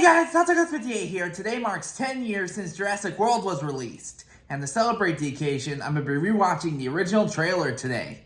Hey guys, Tatsugas58 here. Today marks 10 years since Jurassic World was released. And to celebrate the occasion, I'm going to be rewatching the original trailer today.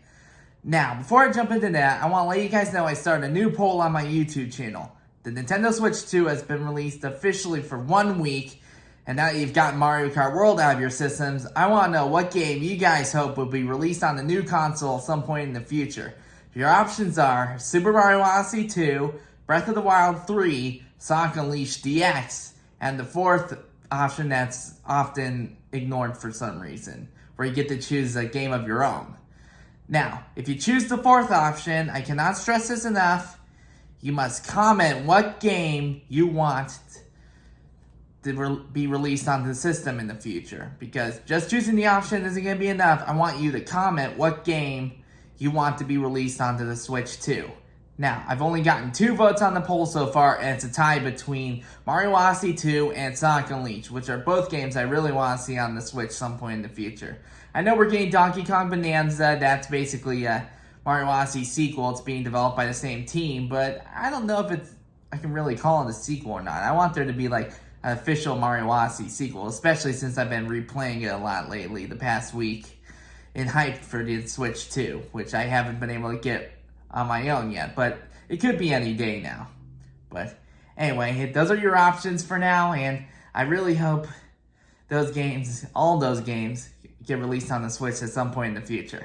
Now, before I jump into that, I want to let you guys know I started a new poll on my YouTube channel. The Nintendo Switch 2 has been released officially for 1 week. And now that you've gotten Mario Kart World out of your systems, I want to know what game you guys hope will be released on the new console at some point in the future. Your options are Super Mario Odyssey 2, Breath of the Wild 3, Sonic Unleashed DX, and the fourth option that's often ignored for some reason, where you get to choose a game of your own. Now, if you choose the fourth option, I cannot stress this enough, you must comment what game you want to be released on the system in the future. Because just choosing the option isn't going to be enough. I want you to comment what game you want to be released onto the Switch 2. Now, I've only gotten 2 votes on the poll so far, and it's a tie between Mario Odyssey 2 and Sonic Unleashed, which are both games I really want to see on the Switch some point in the future. I know we're getting Donkey Kong Bonanza, that's basically a Mario Odyssey sequel. It's being developed by the same team, but I don't know if I can really call it a sequel or not. I want there to be like an official Mario Odyssey sequel, especially since I've been replaying it a lot lately, the past week, in hype for the Switch 2, which I haven't been able to get on my own yet, but it could be any day now. But anyway, those are your options for now, and I really hope those games, all those games, get released on the Switch at some point in the future.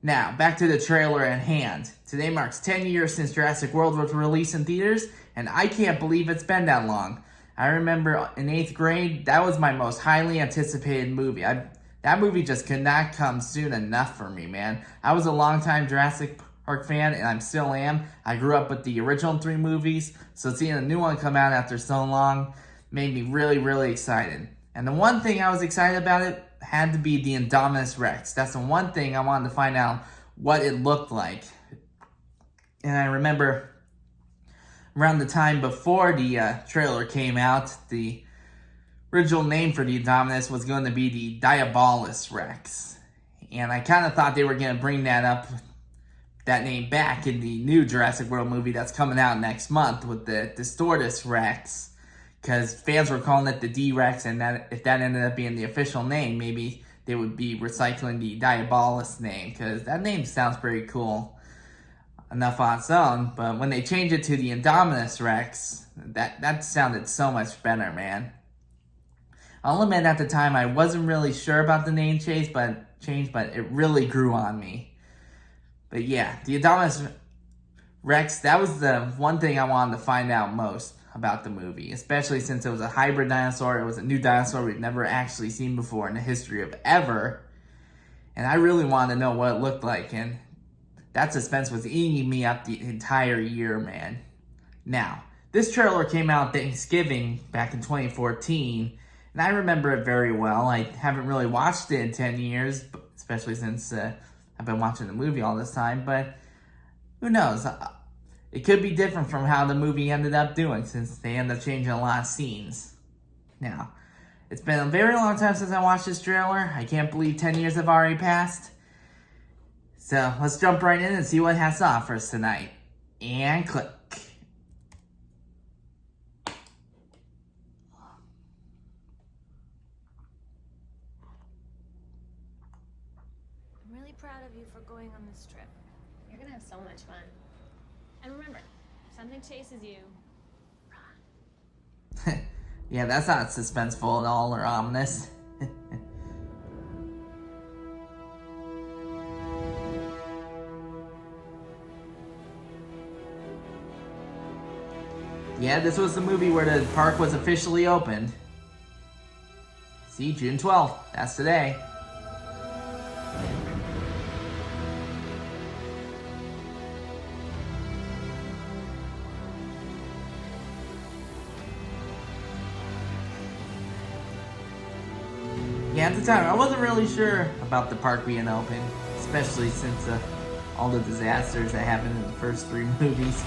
Now, back to the trailer at hand. Today marks 10 years since Jurassic World was released in theaters, and I can't believe it's been that long. I remember in 8th grade, that was my most highly anticipated movie. That movie just could not come soon enough for me, man. I was a longtime Jurassic Park fan, and I still am. I grew up with the original 3 movies, so seeing a new one come out after so long made me really, really excited. And the one thing I was excited about it had to be the Indominus Rex. That's the one thing I wanted to find out what it looked like. And I remember around the time before the trailer came out, the original name for the Indominus was going to be the Diabolus Rex. And I kind of thought they were going to bring that name back in the new Jurassic World movie that's coming out next month with the Distortus Rex, because fans were calling it the D-Rex, and that if that ended up being the official name, maybe they would be recycling the Diabolus name, because that name sounds pretty cool enough on its own. But when they changed it to the Indominus Rex, that sounded so much better, man. I'll admit at the time I wasn't really sure about the name change, but it really grew on me. But yeah, the Indominus Rex, that was the one thing I wanted to find out most about the movie, especially since it was a hybrid dinosaur. It was a new dinosaur we'd never actually seen before in the history of ever. And I really wanted to know what it looked like, and that suspense was eating me up the entire year, man. Now, this trailer came out Thanksgiving back in 2014, and I remember it very well. I haven't really watched it in 10 years, especially since I've been watching the movie all this time, but who knows? It could be different from how the movie ended up doing, since they ended up changing a lot of scenes. Now, it's been a very long time since I watched this trailer. I can't believe 10 years have already passed. So, let's jump right in and see what it has to offer us tonight. And click. I'm really proud of you for going on this trip. You're gonna have so much fun. And remember, if something chases you, run. Yeah, that's not suspenseful at all or ominous. Yeah, this was the movie where the park was officially opened. See, June 12th. That's today. Yeah, at the time, I wasn't really sure about the park being open, especially since all the disasters that happened in the first 3 movies.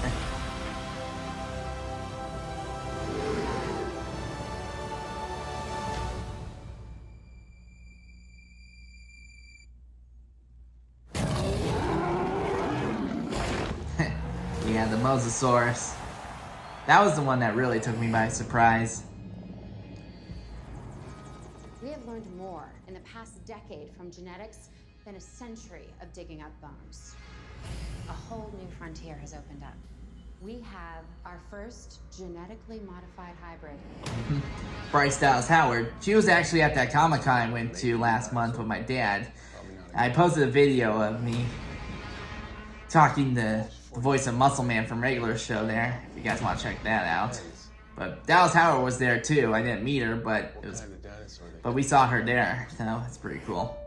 Yeah, the Mosasaurus. That was the one that really took me by surprise. We have learned more in the past decade from genetics than a century of digging up bones. A whole new frontier has opened up. We have our first genetically modified hybrid. Bryce Dallas Howard. She was actually at that Comic-Con I went to last month with my dad. I posted a video of me talking to the voice of Muscle Man from Regular Show there, if you guys want to check that out. But Dallas Howard was there too. I didn't meet her, but we saw her there, so it's pretty cool.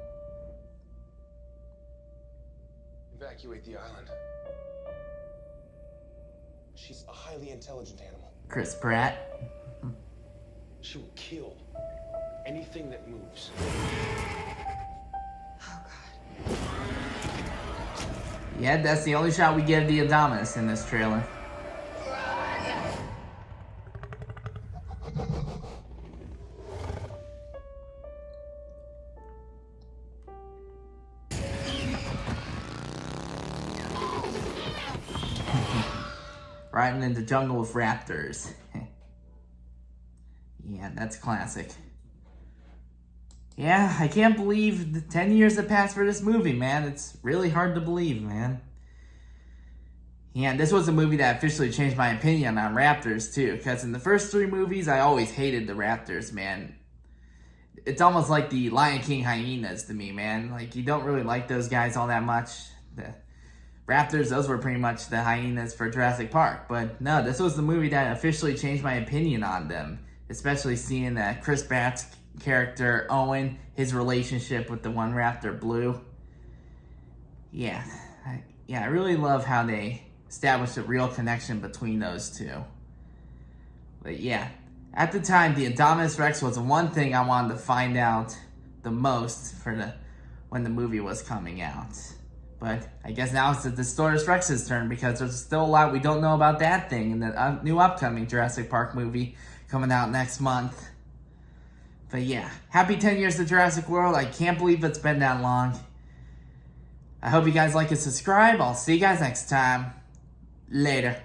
Evacuate the island. She's a highly intelligent animal. Chris Pratt. She will kill anything that moves. Oh, God. Yeah, that's the only shot we get of the Adonis in this trailer. Riding in the jungle with raptors. Yeah, that's classic. Yeah, I can't believe the 10 years have passed for this movie, man. It's really hard to believe, man. Yeah, this was a movie that officially changed my opinion on raptors, too. Because in the first 3 movies, I always hated the raptors, man. It's almost like the Lion King hyenas to me, man. Like, you don't really like those guys all that much. The raptors, those were pretty much the hyenas for Jurassic Park. But no, this was the movie that officially changed my opinion on them. Especially seeing that Chris Pratt's character, Owen, his relationship with the one raptor, Blue. Yeah, I really love how they established a real connection between those two. But yeah, at the time, the Indominus Rex was the one thing I wanted to find out the most when the movie was coming out. But I guess now it's the Distortus Rex's turn, because there's still a lot we don't know about that thing in the new upcoming Jurassic Park movie coming out next month. But yeah, happy 10 years to Jurassic World. I can't believe it's been that long. I hope you guys like and subscribe. I'll see you guys next time. Later.